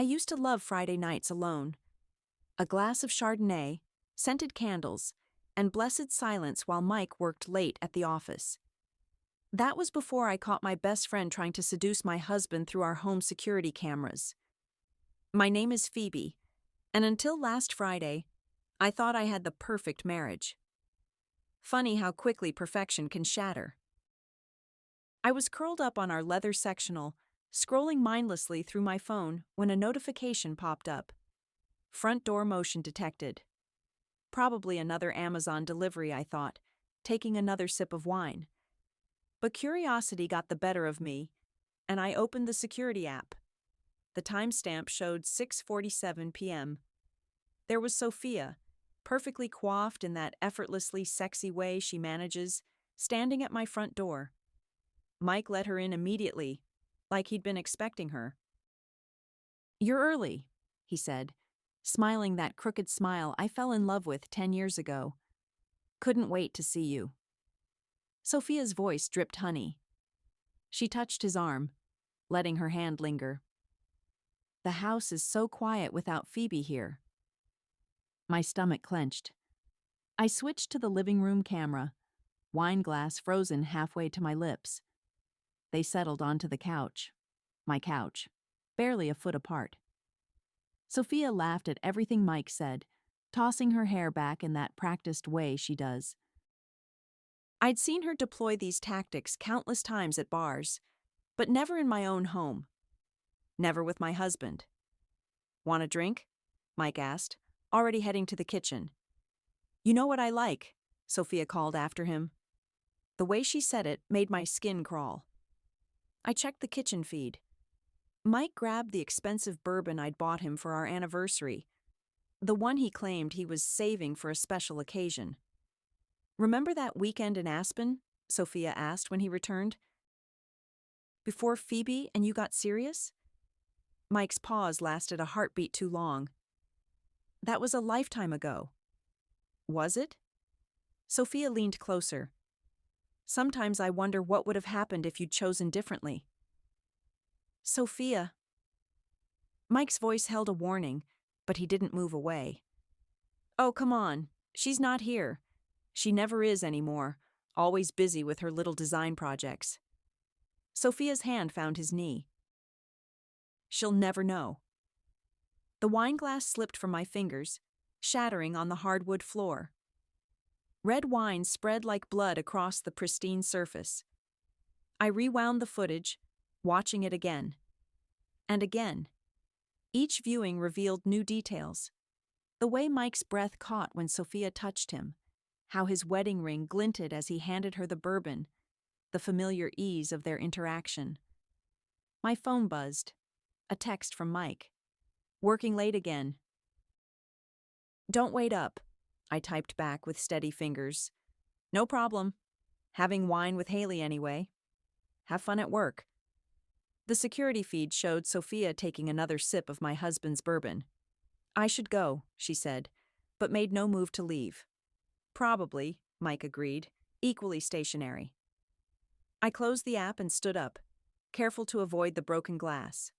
I used to love Friday nights alone. A glass of Chardonnay, scented candles, and blessed silence while Mike worked late at the office. That was before I caught my best friend trying to seduce my husband through our home security cameras. My name is Phoebe, and until last Friday, I thought I had the perfect marriage. Funny how quickly perfection can shatter. I was curled up on our leather sectional, scrolling mindlessly through my phone when a notification popped up. Front door motion detected. Probably another Amazon delivery, I thought, taking another sip of wine. But curiosity got the better of me, and I opened the security app. The timestamp showed 6:47 p.m. There was Sophia, perfectly coiffed in that effortlessly sexy way she manages, standing at my front door. Mike let her in immediately, like he'd been expecting her. "You're early," he said, smiling that crooked smile I fell in love with 10 years ago. "Couldn't wait to see you." Sophia's voice dripped honey. She touched his arm, letting her hand linger. "The house is so quiet without Phoebe here." My stomach clenched. I switched to the living room camera, wine glass frozen halfway to my lips. They settled onto the couch. My couch, barely a foot apart. Sophia laughed at everything Mike said, tossing her hair back in that practiced way she does. I'd seen her deploy these tactics countless times at bars, but never in my own home. Never with my husband. "Want a drink?" Mike asked, already heading to the kitchen. "You know what I like," Sophia called after him. The way she said it made my skin crawl. I checked the kitchen feed. Mike grabbed the expensive bourbon I'd bought him for our anniversary, the one he claimed he was saving for a special occasion. "Remember that weekend in Aspen?" Sophia asked when he returned. "Before Phoebe and you got serious?" Mike's pause lasted a heartbeat too long. "That was a lifetime ago." "Was it?" Sophia leaned closer. "Sometimes I wonder what would have happened if you'd chosen differently." "Sophia." Mike's voice held a warning, but he didn't move away. "Oh, come on. She's not here. She never is anymore, always busy with her little design projects." Sophia's hand found his knee. "She'll never know." The wine glass slipped from my fingers, shattering on the hardwood floor. Red wine spread like blood across the pristine surface. I rewound the footage, watching it again. And again. Each viewing revealed new details. The way Mike's breath caught when Sophia touched him, how his wedding ring glinted as he handed her the bourbon, the familiar ease of their interaction. My phone buzzed. A text from Mike. "Working late again." "Don't wait up," I typed back with steady fingers. "No problem. Having wine with Haley anyway. Have fun at work." The security feed showed Sophia taking another sip of my husband's bourbon. "I should go," she said, but made no move to leave. "Probably," Mike agreed, equally stationary. I closed the app and stood up, careful to avoid the broken glass.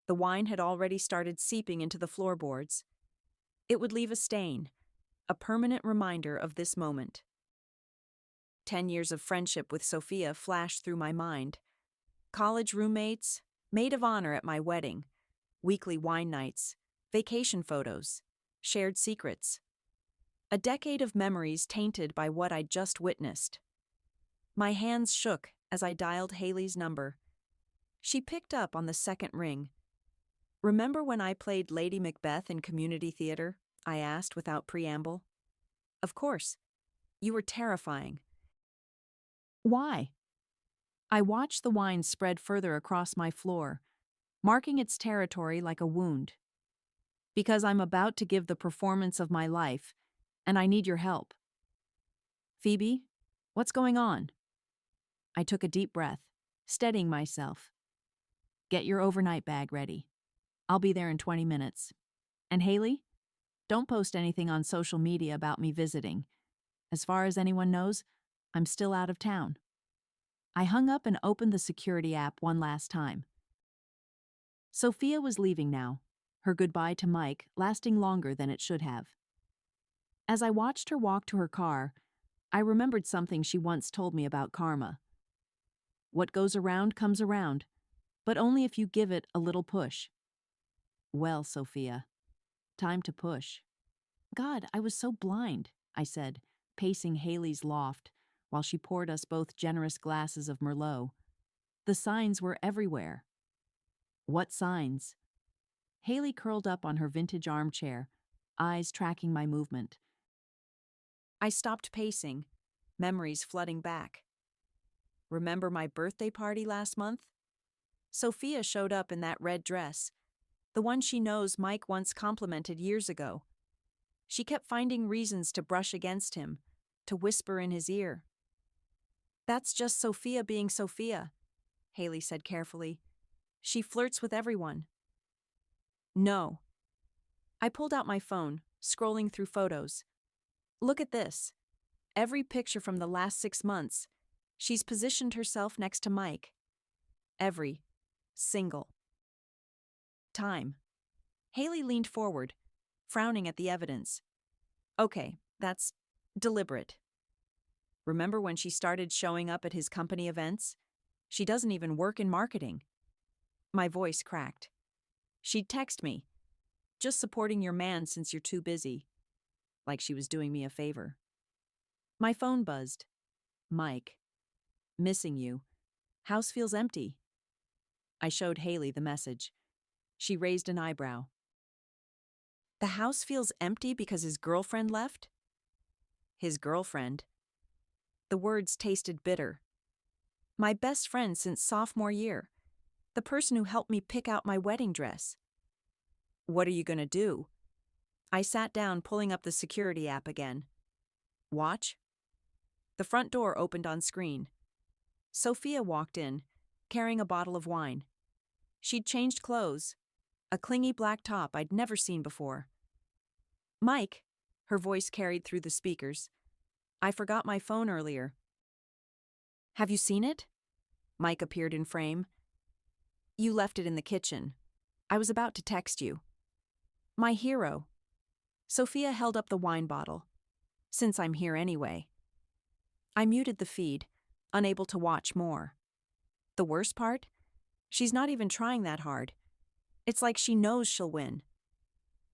The wine had already started seeping into the floorboards. It would leave a stain, a permanent reminder of this moment. 10 years of friendship with Sophia flashed through my mind. College roommates, maid of honor at my wedding, weekly wine nights, vacation photos, shared secrets. A decade of memories tainted by what I'd just witnessed. My hands shook as I dialed Haley's number. She picked up on the second ring. "Remember when I played Lady Macbeth in community theater?" I asked without preamble. "Of course. You were terrifying." "Why?" I watched the wine spread further across my floor, marking its territory like a wound. "Because I'm about to give the performance of my life, and I need your help." "Phoebe, what's going on?" I took a deep breath, steadying myself. "Get your overnight bag ready. I'll be there in 20 minutes. And Haley, don't post anything on social media about me visiting. As far as anyone knows, I'm still out of town." I hung up and opened the security app one last time. Sophia was leaving now, her goodbye to Mike lasting longer than it should have. As I watched her walk to her car, I remembered something she once told me about karma. What goes around comes around, but only if you give it a little push. Well, Sophia, time to push. God, I was so blind, I said, pacing Haley's loft while she poured us both generous glasses of Merlot. The signs were everywhere. What signs? Haley curled up on her vintage armchair, eyes tracking my movement. I stopped pacing, memories flooding back. Remember my birthday party last month? Sophia showed up in that red dress, the one she knows Mike once complimented years ago. She kept finding reasons to brush against him, to whisper in his ear. That's just Sophia being Sophia, Haley said carefully. She flirts with everyone. No. I pulled out my phone, scrolling through photos. Look at this. Every picture from the last 6 months, she's positioned herself next to Mike. Every single time. Haley leaned forward, frowning at the evidence. Okay, that's deliberate. Remember when she started showing up at his company events? She doesn't even work in marketing. My voice cracked. She'd text me, just supporting your man since you're too busy. Like she was doing me a favor. My phone buzzed. Mike. Missing you. House feels empty. I showed Haley the message. She raised an eyebrow. The house feels empty because his girlfriend left? His girlfriend. The words tasted bitter. My best friend since sophomore year. The person who helped me pick out my wedding dress. What are you going to do? I sat down, pulling up the security app again. Watch? The front door opened on screen. Sophia walked in, carrying a bottle of wine. She'd changed clothes, a clingy black top I'd never seen before. Mike, her voice carried through the speakers. I forgot my phone earlier. Have you seen it? Mike appeared in frame. You left it in the kitchen. I was about to text you. My hero. Sophia held up the wine bottle. Since I'm here anyway. I muted the feed, unable to watch more. The worst part? She's not even trying that hard. It's like she knows she'll win.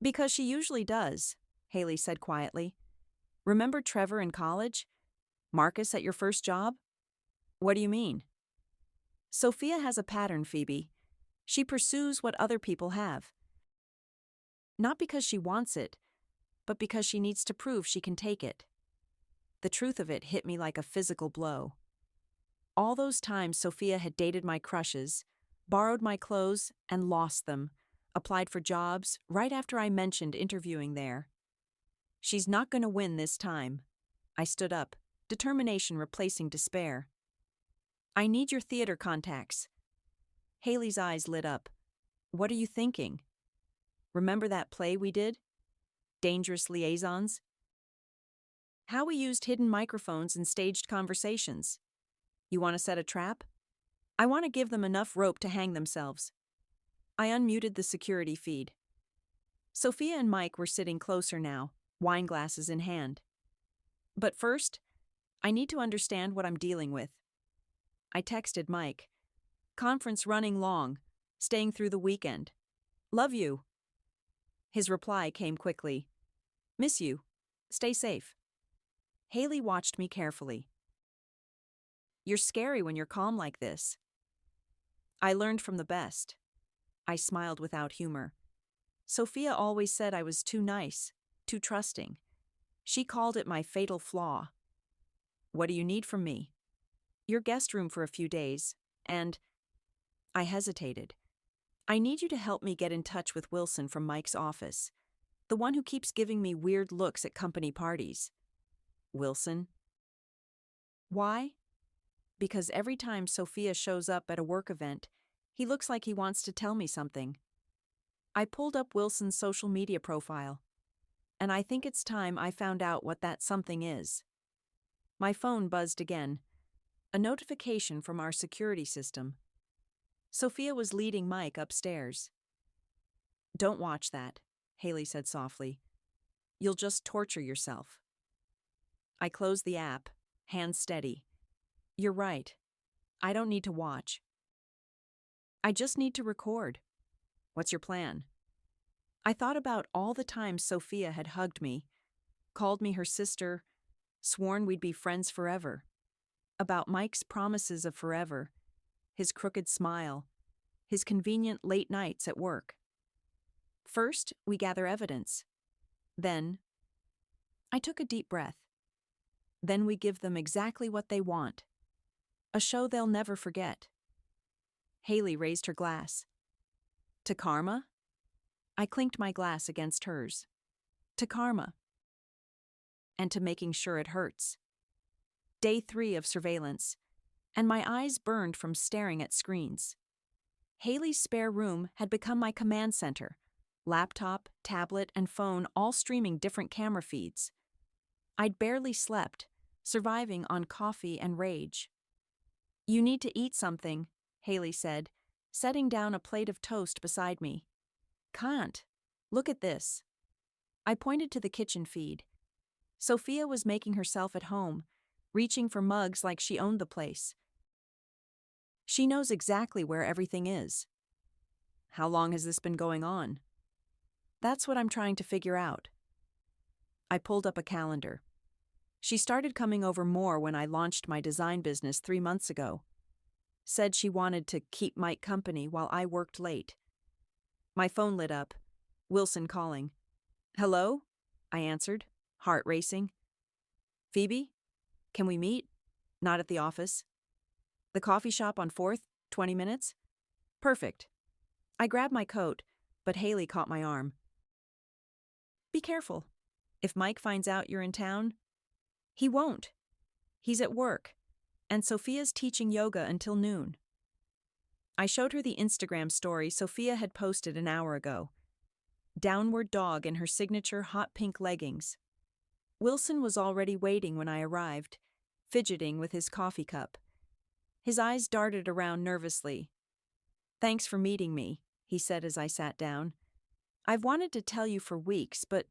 Because she usually does, Haley said quietly. Remember Trevor in college? Marcus at your first job? What do you mean? Sophia has a pattern, Phoebe. She pursues what other people have. Not because she wants it, but because she needs to prove she can take it. The truth of it hit me like a physical blow. All those times Sophia had dated my crushes, borrowed my clothes and lost them, applied for jobs right after I mentioned interviewing there. She's not going to win this time. I stood up, determination replacing despair. I need your theater contacts. Haley's eyes lit up. What are you thinking? Remember that play we did? Dangerous Liaisons? How we used hidden microphones and staged conversations. You want to set a trap? I want to give them enough rope to hang themselves. I unmuted the security feed. Sophia and Mike were sitting closer now, wine glasses in hand. But first, I need to understand what I'm dealing with. I texted Mike. Conference running long, staying through the weekend. Love you. His reply came quickly. Miss you. Stay safe. Haley watched me carefully. You're scary when you're calm like this. I learned from the best. I smiled without humor. Sophia always said I was too nice, too trusting. She called it my fatal flaw. What do you need from me? Your guest room for a few days, and... I hesitated. I need you to help me get in touch with Wilson from Mike's office, the one who keeps giving me weird looks at company parties. Wilson? Why? Because every time Sophia shows up at a work event, he looks like he wants to tell me something. I pulled up Wilson's social media profile, and I think it's time I found out what that something is. My phone buzzed again, a notification from our security system. Sophia was leading Mike upstairs. "Don't watch that," Haley said softly. "You'll just torture yourself." I closed the app, hands steady. "You're right. I don't need to watch. I just need to record. What's your plan?" I thought about all the times Sophia had hugged me, called me her sister, sworn we'd be friends forever. About Mike's promises of forever, his crooked smile, his convenient late nights at work. First, we gather evidence. Then, I took a deep breath. Then we give them exactly what they want. A show they'll never forget. Haley raised her glass. "To karma?" I clinked my glass against hers. "To karma. And to making sure it hurts." Day 3 of surveillance, and my eyes burned from staring at screens. Haley's spare room had become my command center. Laptop, tablet, and phone all streaming different camera feeds. I'd barely slept, surviving on coffee and rage. "You need to eat something," Haley said, setting down a plate of toast beside me. "Can't. Look at this." I pointed to the kitchen feed. Sophia was making herself at home, reaching for mugs like she owned the place. She knows exactly where everything is. "How long has this been going on?" "That's what I'm trying to figure out." I pulled up a calendar. She started coming over more when I launched my design business 3 months ago. Said she wanted to keep Mike company while I worked late. My phone lit up. Wilson calling. "Hello?" I answered, heart racing. "Phoebe? Can we meet?" "Not at the office." "The coffee shop on 4th, 20 minutes?" "Perfect." I grabbed my coat, but Haley caught my arm. "Be careful. If Mike finds out you're in town..." "He won't. He's at work, and Sophia's teaching yoga until noon." I showed her the Instagram story Sophia had posted an hour ago. Downward dog in her signature hot pink leggings. Wilson was already waiting when I arrived, fidgeting with his coffee cup. His eyes darted around nervously. "Thanks for meeting me," he said as I sat down. "I've wanted to tell you for weeks, but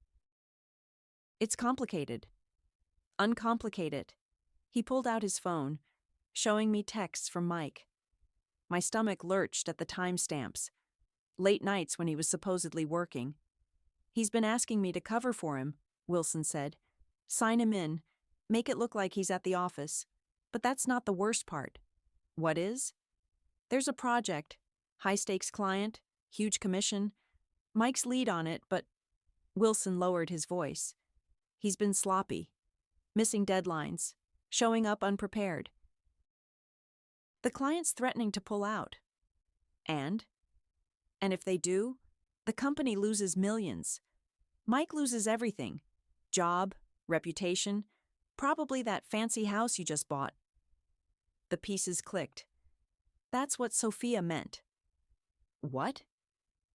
it's complicated." "Uncomplicate it." He pulled out his phone, showing me texts from Mike. My stomach lurched at the timestamps. Late nights when he was supposedly working. "He's been asking me to cover for him," Wilson said. "Sign him in, make it look like he's at the office. But that's not the worst part." "What is?" "There's a project, high-stakes client, huge commission. Mike's lead on it, but..." Wilson lowered his voice. "He's been sloppy, missing deadlines, showing up unprepared. The client's threatening to pull out. And if they do, the company loses millions. Mike loses everything. Job, reputation, probably that fancy house you just bought." The pieces clicked. That's what Sophia meant. "What?"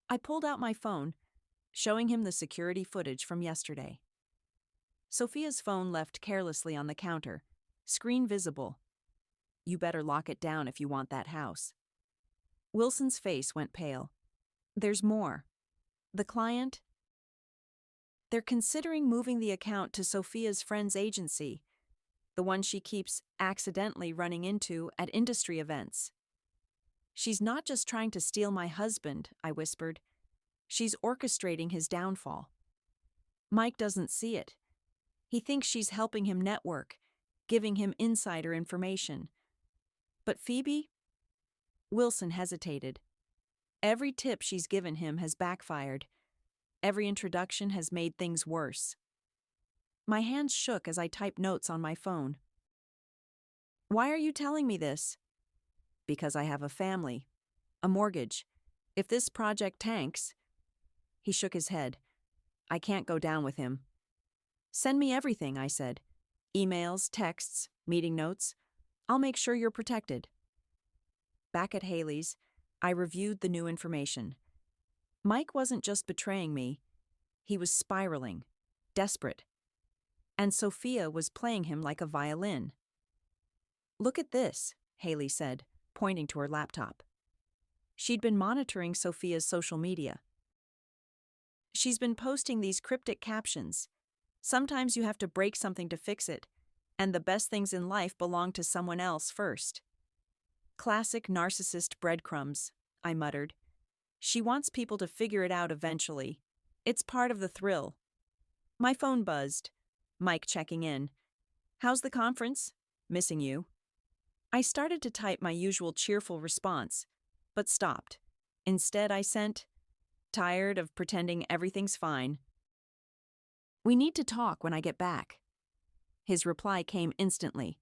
I pulled out my phone, showing him the security footage from yesterday. Sophia's phone left carelessly on the counter, screen visible. "You better lock it down if you want that house." Wilson's face went pale. "There's more. The client? They're considering moving the account to Sophia's friend's agency, the one she keeps accidentally running into at industry events." "She's not just trying to steal my husband," I whispered. "She's orchestrating his downfall. Mike doesn't see it. He thinks she's helping him network, giving him insider information. But Phoebe?" Wilson hesitated. "Every tip she's given him has backfired. Every introduction has made things worse." My hands shook as I typed notes on my phone. "Why are you telling me this?" "Because I have a family, a mortgage. If this project tanks..." He shook his head. "I can't go down with him." "Send me everything," I said. "Emails, texts, meeting notes. I'll make sure you're protected." Back at Haley's, I reviewed the new information. Mike wasn't just betraying me. He was spiraling, desperate. And Sophia was playing him like a violin. "Look at this," Haley said, pointing to her laptop. She'd been monitoring Sophia's social media. She's been posting these cryptic captions. Sometimes you have to break something to fix it, and the best things in life belong to someone else first. Classic narcissist breadcrumbs, I muttered. She wants people to figure it out eventually. It's part of the thrill. My phone buzzed. Mike checking in. How's the conference? Missing you. I started to type my usual cheerful response, but stopped. Instead, I sent, tired of pretending everything's fine. We need to talk when I get back. His reply came instantly.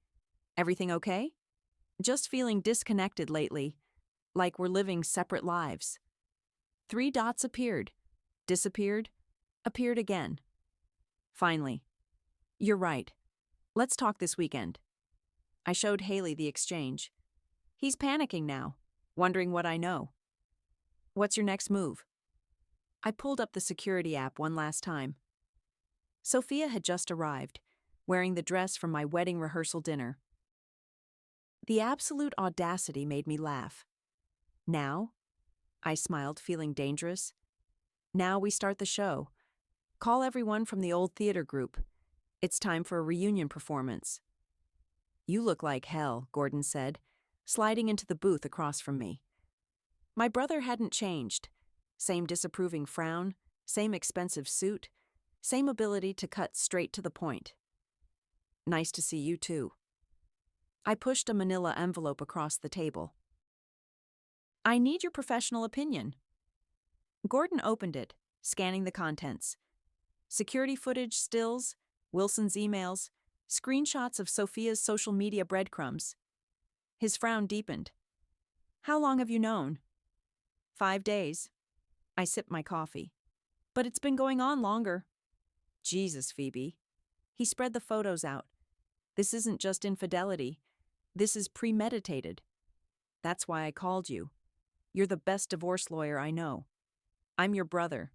Everything okay? Just feeling disconnected lately, like we're living separate lives. 3 dots appeared, disappeared, appeared again. Finally. You're right. Let's talk this weekend. I showed Haley the exchange. He's panicking now, wondering what I know. What's your next move? I pulled up the security app one last time. Sophia had just arrived, wearing the dress from my wedding rehearsal dinner. The absolute audacity made me laugh. Now? I smiled, feeling dangerous. Now we start the show. Call everyone from the old theater group. It's time for a reunion performance. You look like hell, Gordon said, sliding into the booth across from me. My brother hadn't changed. Same disapproving frown, same expensive suit, same ability to cut straight to the point. Nice to see you too. I pushed a manila envelope across the table. I need your professional opinion. Gordon opened it, scanning the contents. Security footage, stills, Wilson's emails, screenshots of Sophia's social media breadcrumbs. His frown deepened. How long have you known? 5 days. I sipped my coffee. But it's been going on longer. Jesus, Phoebe. He spread the photos out. This isn't just infidelity. This is premeditated. That's why I called you. You're the best divorce lawyer I know. I'm your brother.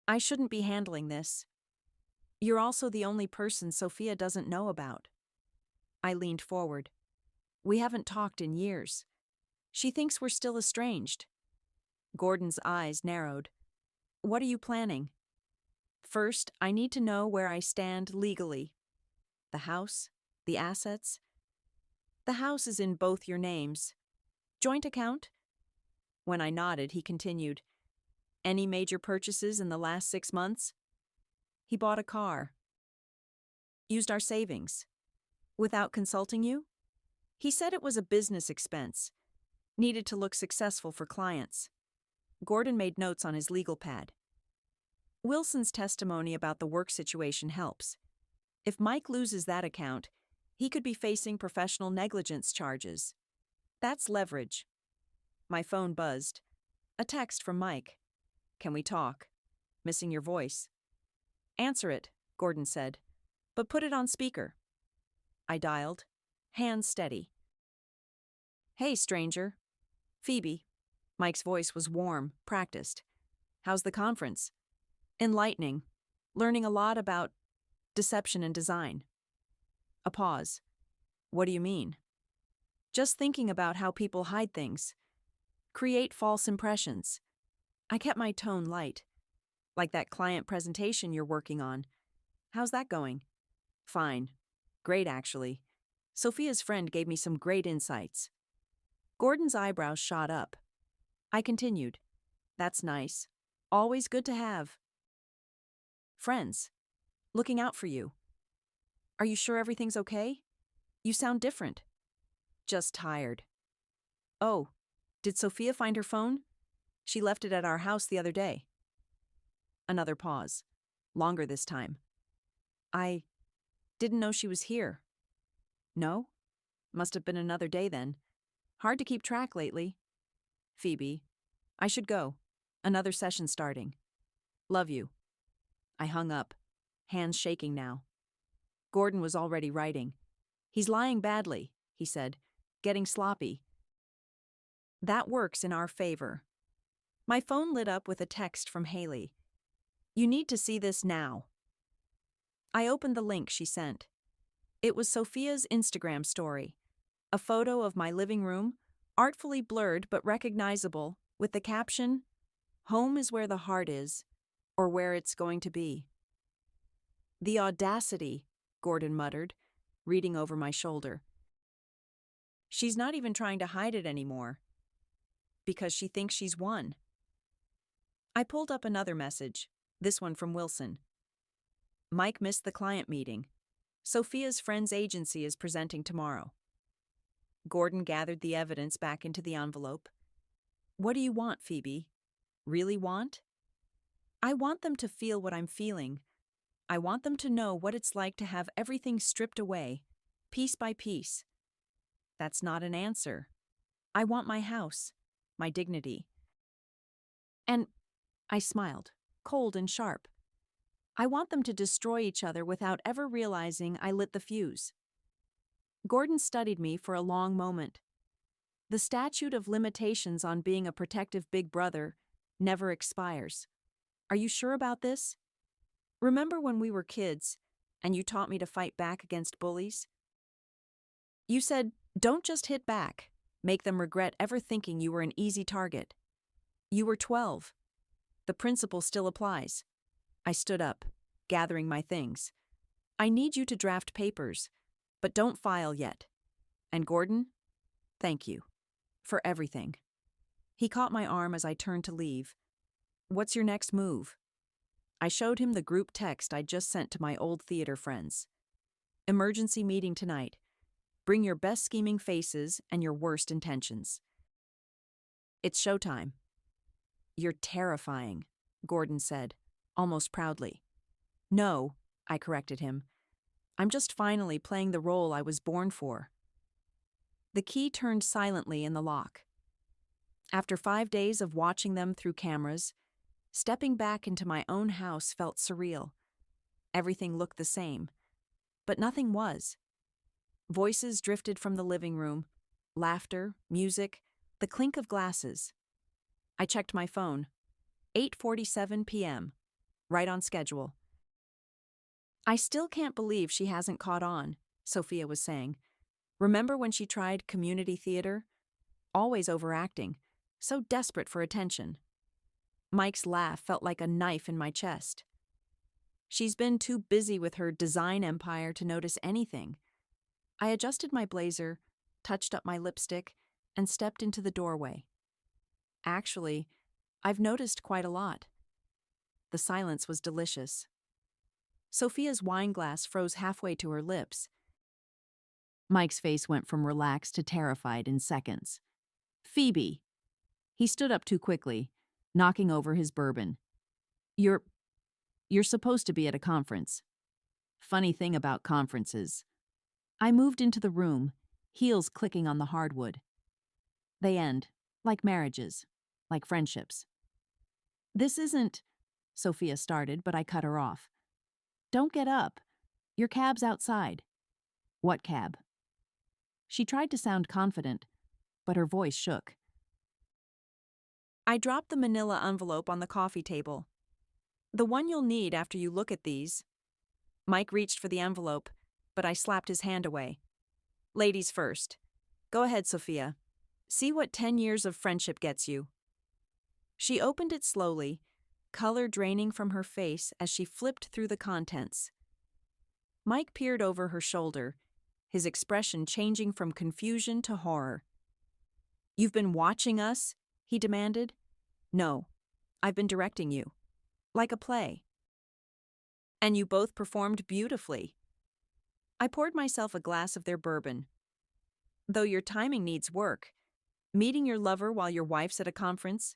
I shouldn't be handling this. You're also the only person Sophia doesn't know about. I leaned forward. We haven't talked in years. She thinks we're still estranged. Gordon's eyes narrowed. What are you planning? First, I need to know where I stand legally. The house, the assets. The house is in both your names. Joint account? When I nodded, he continued. Any major purchases in the last 6 months? He bought a car. Used our savings. Without consulting you? He said it was a business expense. Needed to look successful for clients. Gordon made notes on his legal pad. Wilson's testimony about the work situation helps. If Mike loses that account, he could be facing professional negligence charges. That's leverage. My phone buzzed. A text from Mike. Can we talk? Missing your voice. Answer it, Gordon said, but put it on speaker. I dialed, hands steady. Hey, stranger. Phoebe. Mike's voice was warm, practiced. How's the conference? Enlightening. Learning a lot about deception and design. A pause. What do you mean? Just thinking about how people hide things. Create false impressions. I kept my tone light. Like that client presentation you're working on. How's that going? Fine. Great, actually. Sophia's friend gave me some great insights. Gordon's eyebrows shot up. I continued. That's nice. Always good to have. Friends. Looking out for you. Are you sure everything's okay? You sound different. Just tired. Oh, did Sophia find her phone? She left it at our house the other day. Another pause. Longer this time. I didn't know she was here. No? Must have been another day then. Hard to keep track lately. Phoebe. I should go. Another session starting. Love you. I hung up, hands shaking now. Gordon was already writing. He's lying badly, he said, getting sloppy. That works in our favor. My phone lit up with a text from Haley. You need to see this now. I opened the link she sent. It was Sophia's Instagram story. A photo of my living room artfully blurred but recognizable, with the caption, "Home is where the heart is, or where it's going to be." "The audacity," Gordon muttered, reading over my shoulder. "She's not even trying to hide it anymore, because she thinks she's won." I pulled up another message, this one from Wilson. "Mike missed the client meeting. Sophia's friend's agency is presenting tomorrow." Gordon gathered the evidence back into the envelope. "What do you want, Phoebe? Really want?" "I want them to feel what I'm feeling. I want them to know what it's like to have everything stripped away, piece by piece." "That's not an answer. I want my house, my dignity." And I smiled, cold and sharp. "I want them to destroy each other without ever realizing I lit the fuse." Gordon studied me for a long moment. "The statute of limitations on being a protective big brother never expires. Are you sure about this? Remember when we were kids and you taught me to fight back against bullies? You said, don't just hit back, make them regret ever thinking you were an easy target. You were 12. The principle still applies." I stood up, gathering my things. "I need you to draft papers, but don't file yet. And Gordon, thank you. For everything." He caught my arm as I turned to leave. "What's your next move?" I showed him the group text I'd just sent to my old theater friends. "Emergency meeting tonight. Bring your best scheming faces and your worst intentions. It's showtime." "You're terrifying," Gordon said, almost proudly. "No," I corrected him. "I'm just finally playing the role I was born for." The key turned silently in the lock. After 5 days of watching them through cameras, stepping back into my own house felt surreal. Everything looked the same, but nothing was. Voices drifted from the living room, laughter, music, the clink of glasses. I checked my phone. 8:47 p.m., right on schedule. "I still can't believe she hasn't caught on," Sophia was saying. "Remember when she tried community theater? Always overacting, so desperate for attention." Mike's laugh felt like a knife in my chest. "She's been too busy with her design empire to notice anything." I adjusted my blazer, touched up my lipstick, and stepped into the doorway. "Actually, I've noticed quite a lot." The silence was delicious. Sophia's wine glass froze halfway to her lips. Mike's face went from relaxed to terrified in seconds. "Phoebe!" He stood up too quickly, knocking over his bourbon. You're supposed to be at a conference." Funny thing about conferences. I moved into the room, heels clicking on the hardwood. They end, like marriages, like friendships. "This isn't," Sophia started, but I cut her off. "Don't get up. Your cab's outside." "What cab?" She tried to sound confident, but her voice shook. I dropped the manila envelope on the coffee table. "The one you'll need after you look at these." Mike reached for the envelope, but I slapped his hand away. "Ladies first. Go ahead, Sophia. See what 10 years of friendship gets you." She opened it slowly, color draining from her face as she flipped through the contents. Mike peered over her shoulder, his expression changing from confusion to horror. "You've been watching us?" he demanded. "No, I've been directing you. Like a play." "And you both performed beautifully." I poured myself a glass of their bourbon. "Though your timing needs work. Meeting your lover while your wife's at a conference?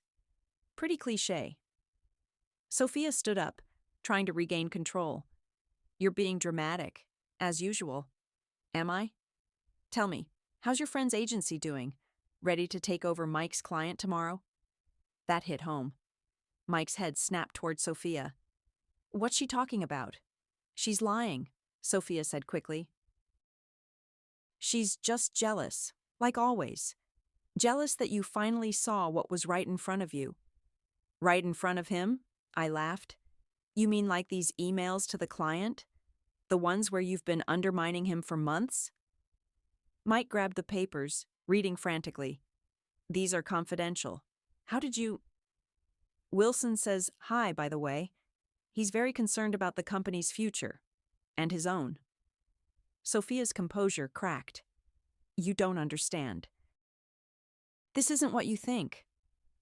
Pretty cliché." Sophia stood up, trying to regain control. "You're being dramatic, as usual." "Am I? Tell me, how's your friend's agency doing? Ready to take over Mike's client tomorrow?" That hit home. Mike's head snapped toward Sophia. "What's she talking about?" "She's lying," Sophia said quickly. "She's just jealous, like always. Jealous that you finally saw what was right in front of you." "Right in front of him?" I laughed. "You mean like these emails to the client? The ones where you've been undermining him for months?" Mike grabbed the papers, reading frantically. These are confidential. How did you? Wilson says hi, by the way. He's very concerned about the company's future. And his own. Sophia's composure cracked. You don't understand. This isn't what you think.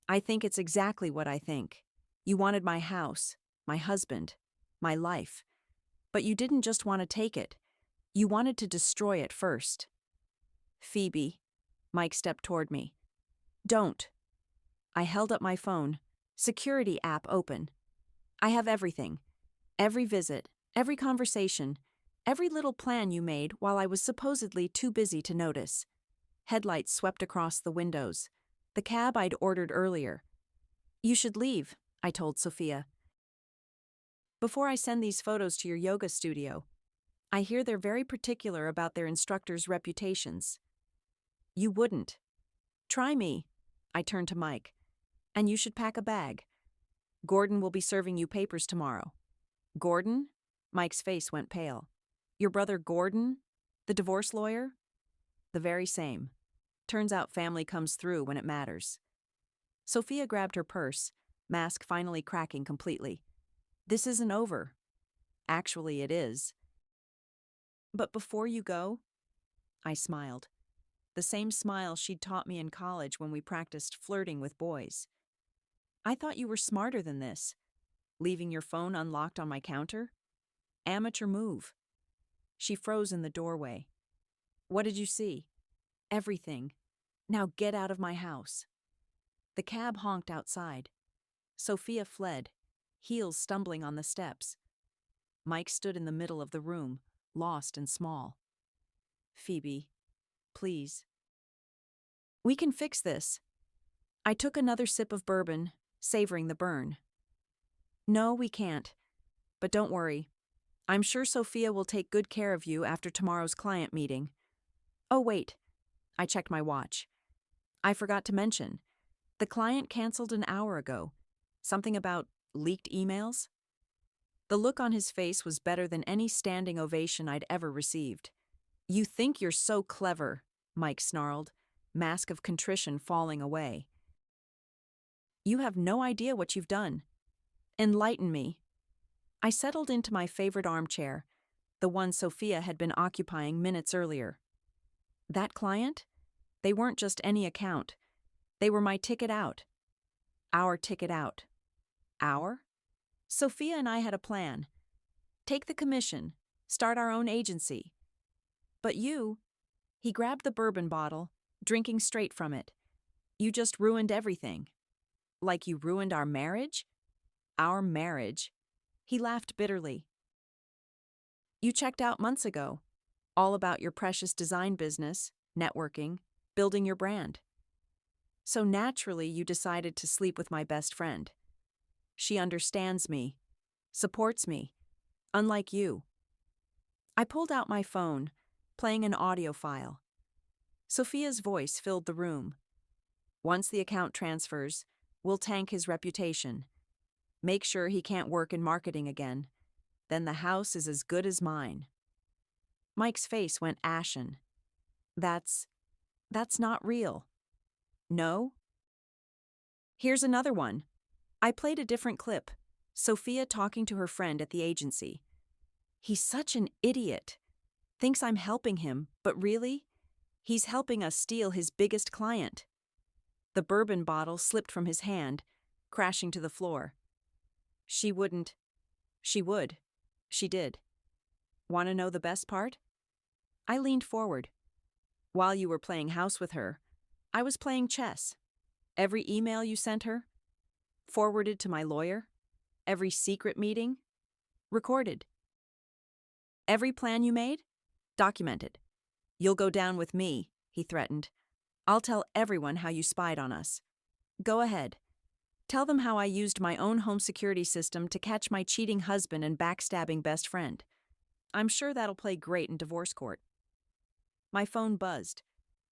I think it's exactly what I think. You wanted my house, my husband, my life. But you didn't just want to take it. You wanted to destroy it first. Phoebe. Mike stepped toward me. Don't. I held up my phone. Security app open. I have everything. Every visit, every conversation, every little plan you made while I was supposedly too busy to notice. Headlights swept across the windows. The cab I'd ordered earlier. You should leave, I told Sophia. Before I send these photos to your yoga studio, I hear they're very particular about their instructors' reputations. You wouldn't. Try me. I turned to Mike. And you should pack a bag. Gordon will be serving you papers tomorrow. Gordon? Mike's face went pale. Your brother Gordon? The divorce lawyer? The very same. Turns out family comes through when it matters. Sophia grabbed her purse, mask finally cracking completely. This isn't over. Actually, it is. But before you go? I smiled. The same smile she'd taught me in college when we practiced flirting with boys. I thought you were smarter than this. Leaving your phone unlocked on my counter? Amateur move. She froze in the doorway. What did you see? Everything. Now get out of my house. The cab honked outside. Sophia fled, heels stumbling on the steps. Mike stood in the middle of the room, lost and small. Phoebe, please. We can fix this. I took another sip of bourbon, savoring the burn. No, we can't. But don't worry. I'm sure Sophia will take good care of you after tomorrow's client meeting. Oh, wait. I checked my watch. I forgot to mention. The client canceled an hour ago. Something about leaked emails? The look on his face was better than any standing ovation I'd ever received. You think you're so clever, Mike snarled, mask of contrition falling away. You have no idea what you've done. Enlighten me. I settled into my favorite armchair, the one Sophia had been occupying minutes earlier. That client? They weren't just any account. They were my ticket out. Our ticket out. Our? Sophia and I had a plan. Take the commission, start our own agency. But you, he grabbed the bourbon bottle, drinking straight from it. You just ruined everything. Like you ruined our marriage? Our marriage. He laughed bitterly. You checked out months ago. All about your precious design business, networking, building your brand. So naturally you decided to sleep with my best friend. She understands me, supports me, unlike you. I pulled out my phone, playing an audio file. Sophia's voice filled the room. Once the account transfers, we'll tank his reputation. Make sure he can't work in marketing again. Then the house is as good as mine. Mike's face went ashen. That's not real. No? Here's another one. I played a different clip. Sophia talking to her friend at the agency. He's such an idiot. Thinks I'm helping him, but really? He's helping us steal his biggest client. The bourbon bottle slipped from his hand, crashing to the floor. She wouldn't. She would. She did. Want to know the best part? I leaned forward. While you were playing house with her, I was playing chess. Every email you sent her, forwarded to my lawyer. Every secret meeting, recorded. Every plan you made, documented. You'll go down with me, he threatened. I'll tell everyone how you spied on us. Go ahead. Tell them how I used my own home security system to catch my cheating husband and backstabbing best friend. I'm sure that'll play great in divorce court. My phone buzzed.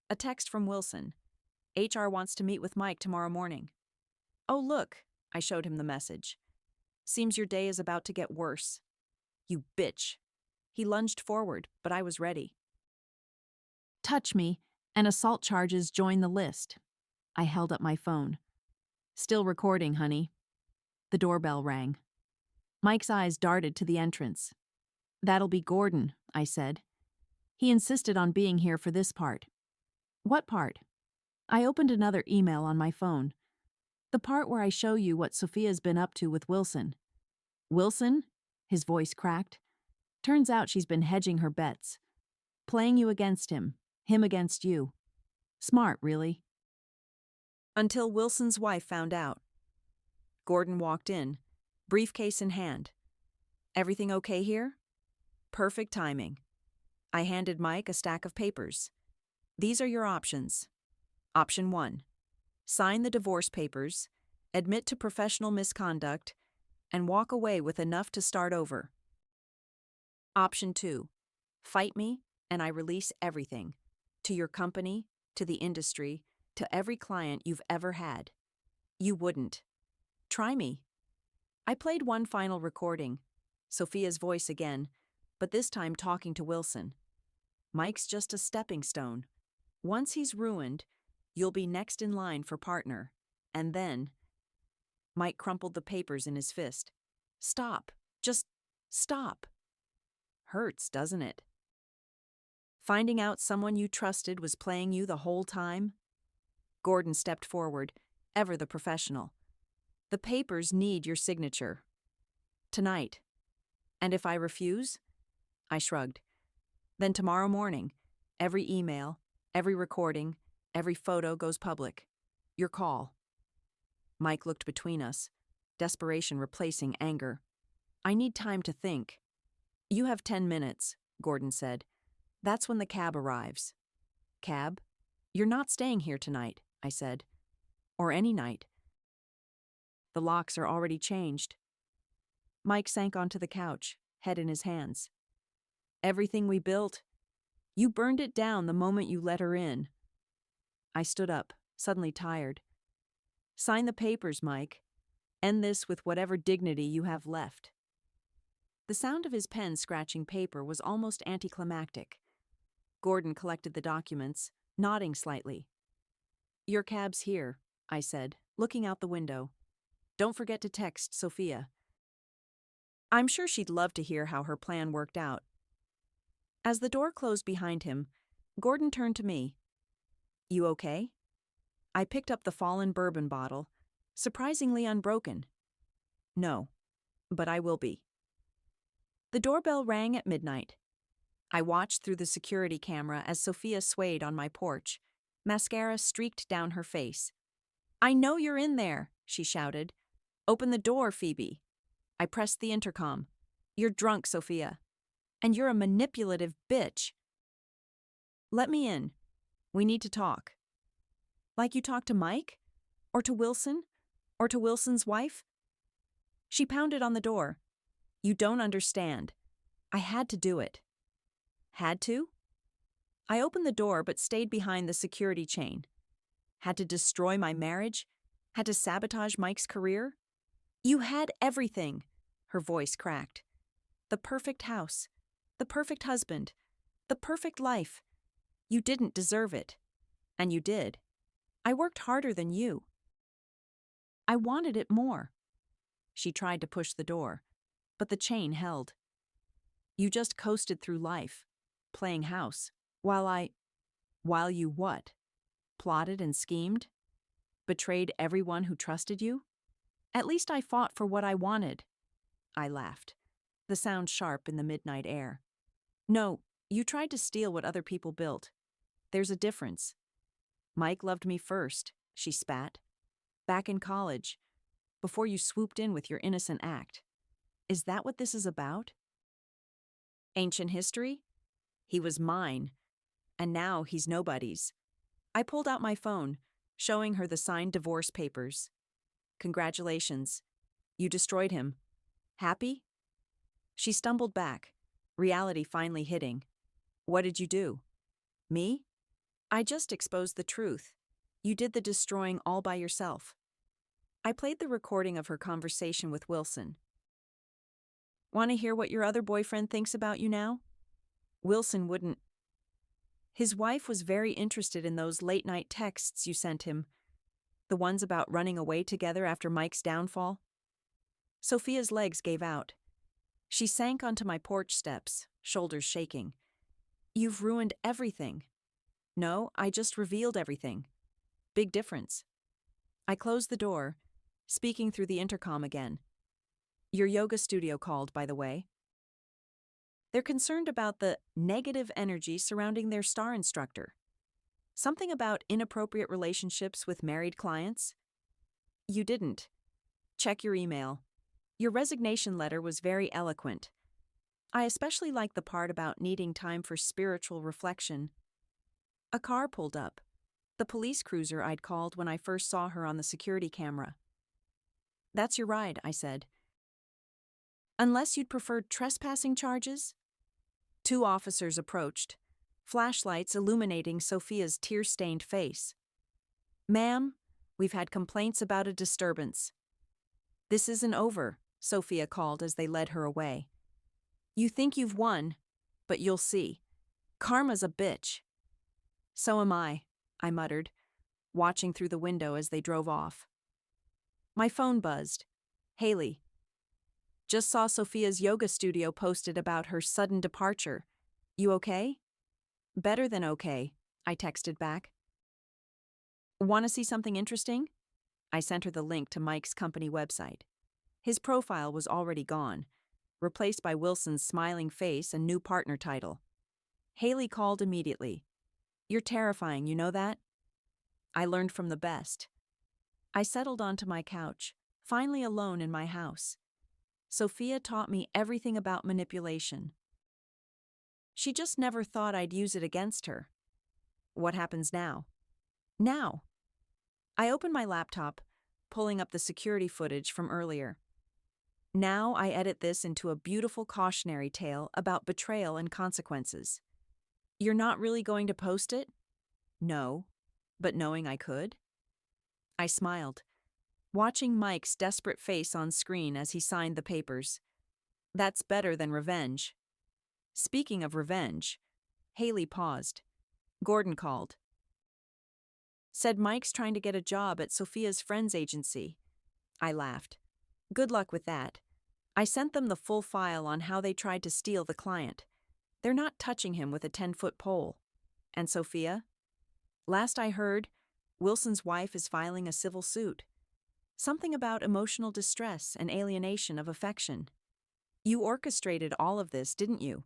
A text from Wilson. HR wants to meet with Mike tomorrow morning. Oh, look, I showed him the message. Seems your day is about to get worse. You bitch. He lunged forward, but I was ready. Touch me, and assault charges join the list. I held up my phone. Still recording, honey. The doorbell rang. Mike's eyes darted to the entrance. That'll be Gordon, I said. He insisted on being here for this part. What part? I opened another email on my phone. The part where I show you what Sophia's been up to with Wilson. Wilson? His voice cracked. Turns out she's been hedging her bets. Playing you against him against you. Smart, really. Until Wilson's wife found out. Gordon walked in, briefcase in hand. Everything okay here? Perfect timing. I handed Mike a stack of papers. These are your options. Option 1. Sign the divorce papers, admit to professional misconduct, and walk away with enough to start over. Option 2. Fight me, and I release everything. To your company, to the industry, to every client you've ever had. You wouldn't. Try me. I played one final recording, Sophia's voice again, but this time talking to Wilson. Mike's just a stepping stone. Once he's ruined, you'll be next in line for partner. And then... Mike crumpled the papers in his fist. Stop. Just stop. Hurts, doesn't it? Finding out someone you trusted was playing you the whole time? Gordon stepped forward, ever the professional. The papers need your signature. Tonight. And if I refuse? I shrugged. Then tomorrow morning, every email, every recording, every photo goes public. Your call. Mike looked between us, desperation replacing anger. I need time to think. You have 10 minutes, Gordon said. That's when the cab arrives. Cab? You're not staying here tonight, I said. Or any night. The locks are already changed. Mike sank onto the couch, head in his hands. Everything we built, you burned it down the moment you let her in. I stood up, suddenly tired. Sign the papers, Mike. End this with whatever dignity you have left. The sound of his pen scratching paper was almost anticlimactic. Gordon collected the documents, nodding slightly. Your cab's here, I said, looking out the window. Don't forget to text Sophia. I'm sure she'd love to hear how her plan worked out. As the door closed behind him, Gordon turned to me. You okay? I picked up the fallen bourbon bottle, surprisingly unbroken. No, but I will be. The doorbell rang at midnight. I watched through the security camera as Sophia swayed on my porch, mascara streaked down her face. I know you're in there, she shouted. Open the door, Phoebe. I pressed the intercom. You're drunk, Sophia. And you're a manipulative bitch. Let me in. We need to talk. Like you talked to Mike? Or to Wilson? Or to Wilson's wife? She pounded on the door. You don't understand. I had to do it. Had to? I opened the door but stayed behind the security chain. Had to destroy my marriage? Had to sabotage Mike's career? You had everything, her voice cracked. The perfect house, the perfect husband, the perfect life. You didn't deserve it. And you did. I worked harder than you. I wanted it more. She tried to push the door, but the chain held. You just coasted through life, playing house, while you what? Plotted and schemed? Betrayed everyone who trusted you? At least I fought for what I wanted. I laughed, the sound sharp in the midnight air. No, you tried to steal what other people built. There's a difference. Mike loved me first, she spat. Back in college, before you swooped in with your innocent act. Is that what this is about? Ancient history? He was mine, and now he's nobody's. I pulled out my phone, showing her the signed divorce papers. Congratulations. You destroyed him. Happy? She stumbled back, reality finally hitting. What did you do? Me? I just exposed the truth. You did the destroying all by yourself. I played the recording of her conversation with Wilson. Want to hear what your other boyfriend thinks about you now? Wilson wouldn't. His wife was very interested in those late-night texts you sent him, The ones about running away together after Mike's downfall? Sophia's legs gave out. She sank onto my porch steps, shoulders shaking. You've ruined everything. No, I just revealed everything. Big difference. I closed the door, speaking through the intercom again. Your yoga studio called, by the way. They're concerned about the negative energy surrounding their star instructor. Something about inappropriate relationships with married clients? You didn't. Check your email. Your resignation letter was very eloquent. I especially like the part about needing time for spiritual reflection. A car pulled up. The police cruiser I'd called when I first saw her on the security camera. That's your ride, I said. Unless you'd preferred trespassing charges? 2 officers approached, flashlights illuminating Sophia's tear-stained face. Ma'am, we've had complaints about a disturbance. This isn't over, Sophia called as they led her away. You think you've won, but you'll see. Karma's a bitch. So am I muttered, watching through the window as they drove off. My phone buzzed. Haley. Just saw Sophia's yoga studio posted about her sudden departure. You okay? Better than okay, I texted back. Want to see something interesting? I sent her the link to Mike's company website. His profile was already gone, replaced by Wilson's smiling face and new partner title. Haley called immediately. You're terrifying, you know that? I learned from the best. I settled onto my couch, finally alone in my house. Sophia taught me everything about manipulation. She just never thought I'd use it against her. What happens now? Now. I opened my laptop, pulling up the security footage from earlier. Now I edit this into a beautiful cautionary tale about betrayal and consequences. You're not really going to post it? No, but knowing I could? I smiled, watching Mike's desperate face on screen as he signed the papers. That's better than revenge. Speaking of revenge, Haley paused. Gordon called. Said Mike's trying to get a job at Sophia's friend's agency. I laughed. Good luck with that. I sent them the full file on how they tried to steal the client. They're not touching him with a 10-foot pole. And Sophia? Last I heard, Wilson's wife is filing a civil suit. Something about emotional distress and alienation of affection. You orchestrated all of this, didn't you?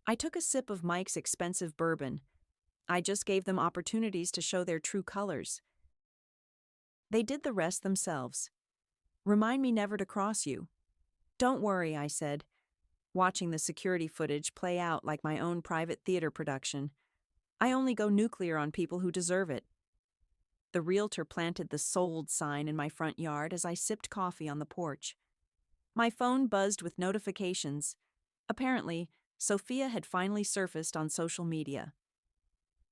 I took a sip of Mike's expensive bourbon. I just gave them opportunities to show their true colors. They did the rest themselves. Remind me never to cross you. Don't worry, I said, watching the security footage play out like my own private theater production. I only go nuclear on people who deserve it. The realtor planted the sold sign in my front yard as I sipped coffee on the porch. My phone buzzed with notifications. Apparently, Sophia had finally surfaced on social media.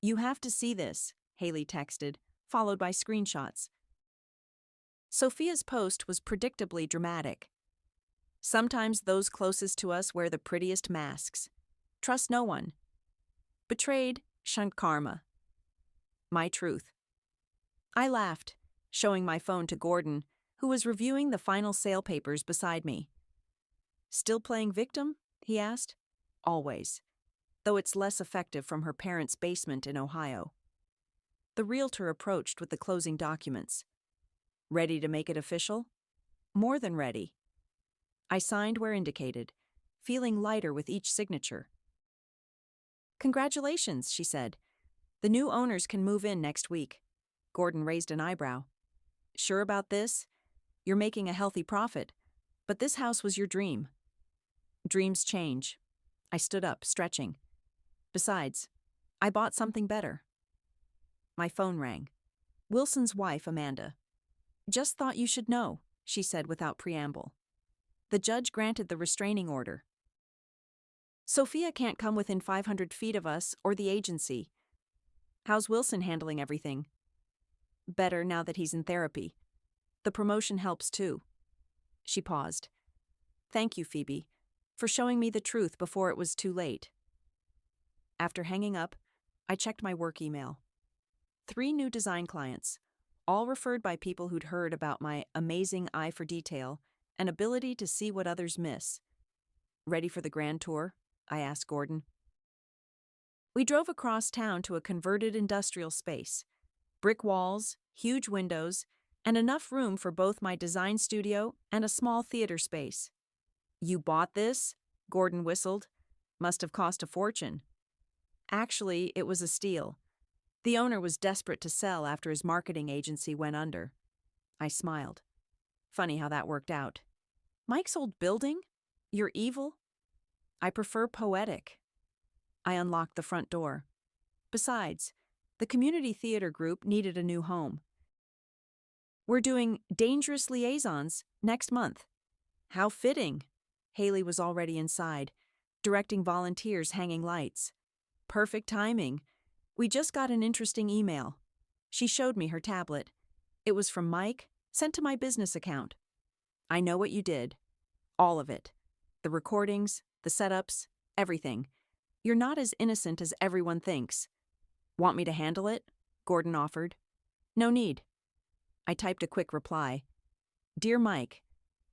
You have to see this, Haley texted, followed by screenshots. Sophia's post was predictably dramatic. Sometimes those closest to us wear the prettiest masks. Trust no one. Betrayed, shunned karma. My truth. I laughed, showing my phone to Gordon, who was reviewing the final sale papers beside me. Still playing victim? He asked. Always. Though it's less effective from her parents' basement in Ohio. The realtor approached with the closing documents. Ready to make it official? More than ready. I signed where indicated, feeling lighter with each signature. Congratulations, she said. The new owners can move in next week. Gordon raised an eyebrow. Sure about this? You're making a healthy profit, but this house was your dream. Dreams change. I stood up, stretching. Besides, I bought something better. My phone rang. Wilson's wife, Amanda. Just thought you should know, she said without preamble. The judge granted the restraining order. Sophia can't come within 500 feet of us or the agency. How's Wilson handling everything? Better now that he's in therapy. The promotion helps too. She paused. Thank you, Phoebe, for showing me the truth before it was too late. After hanging up, I checked my work email. 3 new design clients, all referred by people who'd heard about my amazing eye for detail and ability to see what others miss. Ready for the grand tour? I asked Gordon. We drove across town to a converted industrial space. Brick walls, huge windows, and enough room for both my design studio and a small theater space. "You bought this?" Gordon whistled. "Must have cost a fortune." Actually, it was a steal. The owner was desperate to sell after his marketing agency went under. I smiled. Funny how that worked out. "Mike's old building? You're evil?" "I prefer poetic." I unlocked the front door. Besides, the community theater group needed a new home. "We're doing Dangerous Liaisons next month." "How fitting." Haley was already inside, directing volunteers hanging lights. "Perfect timing. We just got an interesting email." She showed me her tablet. It was from Mike, sent to my business account. "I know what you did. All of it. The recordings, the setups, everything. You're not as innocent as everyone thinks." "Want me to handle it?" Gordon offered. "No need." I typed a quick reply. "Dear Mike,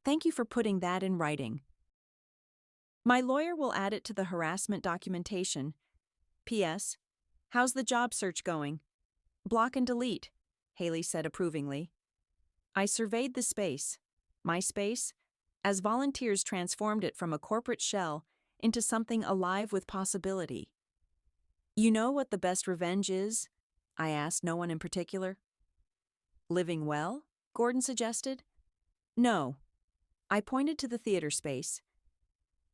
thank you for putting that in writing. My lawyer will add it to the harassment documentation. P.S. How's the job search going?" "Block and delete," Haley said approvingly. I surveyed the space, my space, as volunteers transformed it from a corporate shell into something alive with possibility. "You know what the best revenge is?" I asked no one in particular. "Living well?" Gordon suggested. "No." I pointed to the theater space.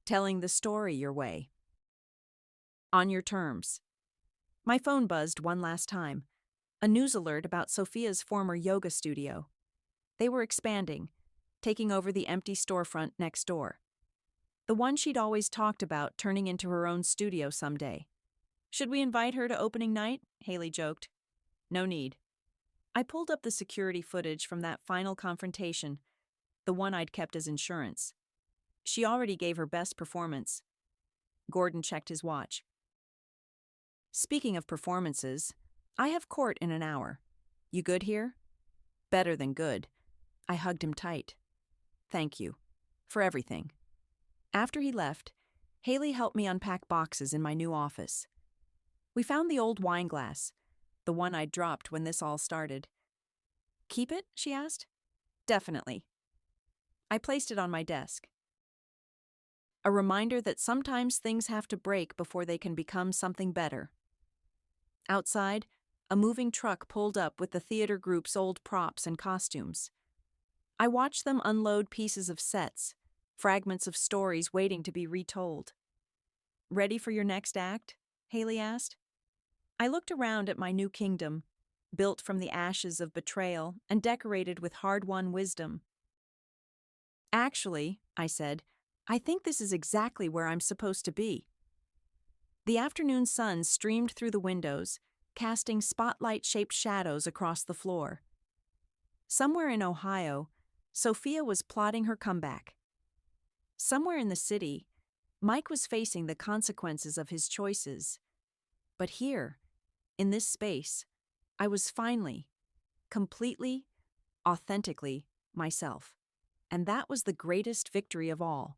"Telling the story your way. On your terms." My phone buzzed one last time. A news alert about Sophia's former yoga studio. They were expanding, taking over the empty storefront next door. The one she'd always talked about turning into her own studio someday. "Should we invite her to opening night?" Haley joked. "No need." I pulled up the security footage from that final confrontation, the one I'd kept as insurance. She already gave her best performance. Gordon checked his watch. "Speaking of performances, I have court in an hour. You good here?" "Better than good." I hugged him tight. "Thank you. For everything." After he left, Haley helped me unpack boxes in my new office. We found the old wine glass, the one I'd dropped when this all started. "Keep it?" she asked. "Definitely." I placed it on my desk. A reminder that sometimes things have to break before they can become something better. Outside, a moving truck pulled up with the theater group's old props and costumes. I watched them unload pieces of sets, fragments of stories waiting to be retold. "Ready for your next act?" Haley asked. I looked around at my new kingdom, built from the ashes of betrayal and decorated with hard-won wisdom. "Actually," I said, "I think this is exactly where I'm supposed to be." The afternoon sun streamed through the windows, casting spotlight-shaped shadows across the floor. Somewhere in Ohio, Sophia was plotting her comeback. Somewhere in the city, Mike was facing the consequences of his choices. But here, in this space, I was finally, completely, authentically myself. And that was the greatest victory of all.